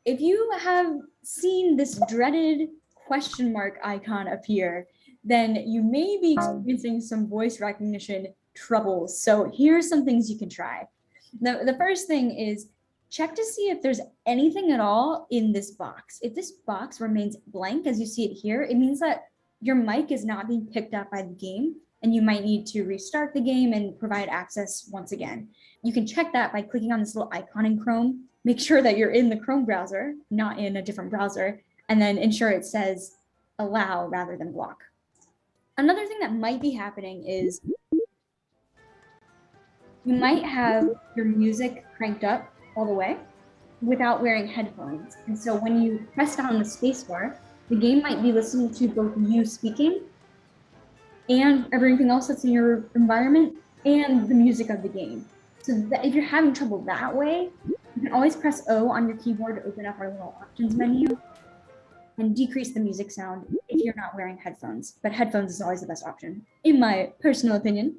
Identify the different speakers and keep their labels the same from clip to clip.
Speaker 1: if you have seen this dreaded question mark icon appear, then you may be experiencing some voice recognition troubles. So here's some things you can try. The first thing is check to see if there's anything at all in this box. If this box remains blank, as you see it here, it means that your mic is not being picked up by the game, and you might need to restart the game and provide access once again. You can check that by clicking on this little icon in Chrome. Make sure that you're in the Chrome browser, not in a different browser, and then ensure it says allow rather than block. Another thing that might be happening is you might have your music cranked up all the way without wearing headphones. And so when you press down on the spacebar, the game might be listening to both you speaking and everything else that's in your environment and the music of the game. So that if you're having trouble that way, you can always press O on your keyboard to open up our little options menu and decrease the music sound if you're not wearing headphones. But headphones is always the best option, in my personal opinion.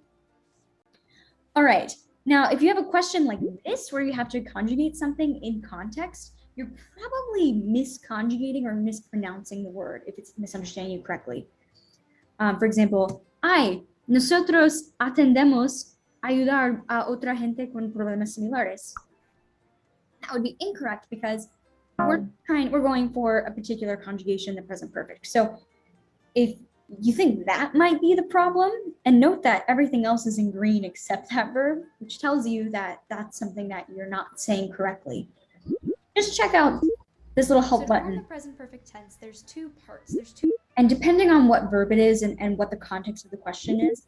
Speaker 1: All right, now if you have a question like this, where you have to conjugate something in context, you're probably misconjugating or mispronouncing the word if it's misunderstanding you correctly. For example, nosotros atendemos ayudar a otra gente con problemas similares. That would be incorrect because we're going for a particular conjugation in the present perfect. So if you think that might be the problem, and note that everything else is in green except that verb, which tells you that that's something that you're not saying correctly. Just check out this little help button.
Speaker 2: In the present perfect tense, there's two parts.
Speaker 1: And depending on what verb it is and what the context of the question is,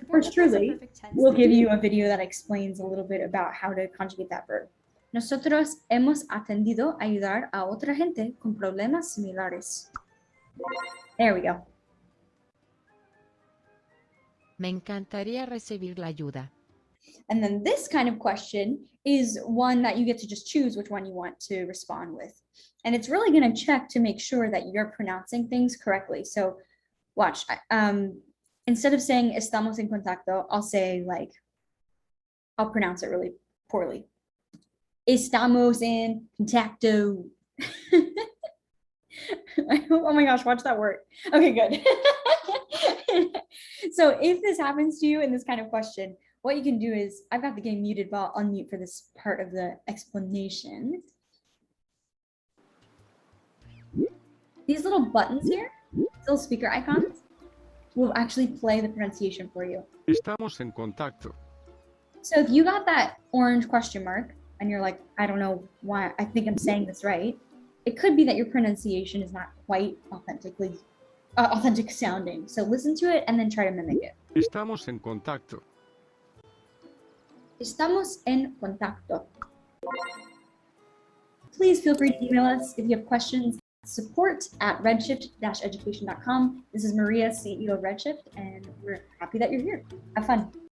Speaker 1: yours truly will give you a video that explains a little bit about how to conjugate that verb. Nosotros hemos atendido a ayudar a otra gente con problemas similares. There we go.
Speaker 3: Me encantaría recibir la ayuda.
Speaker 1: And then this kind of question is one that you get to just choose which one you want to respond with. And it's really going to check to make sure that you're pronouncing things correctly. So watch, instead of saying estamos en contacto, I'll say I'll pronounce it really poorly. Estamos en contacto. Oh my gosh, watch that work. Okay, good. So if this happens to you in this kind of question, what you can do is, I've got the game muted, but I'll unmute for this part of the explanation. These little buttons here, little speaker icons, will actually play the pronunciation for you.
Speaker 4: Estamos en contacto.
Speaker 1: So if you got that orange question mark, and you're like, I don't know why, I think I'm saying this right, it could be that your pronunciation is not quite authentic sounding. So listen to it and then try to mimic it.
Speaker 4: Estamos en contacto.
Speaker 1: Estamos en contacto. Please feel free to email us if you have questions. support@redshift-education.com. This is Maria, CEO of Redshift, and we're happy that you're here. Have fun.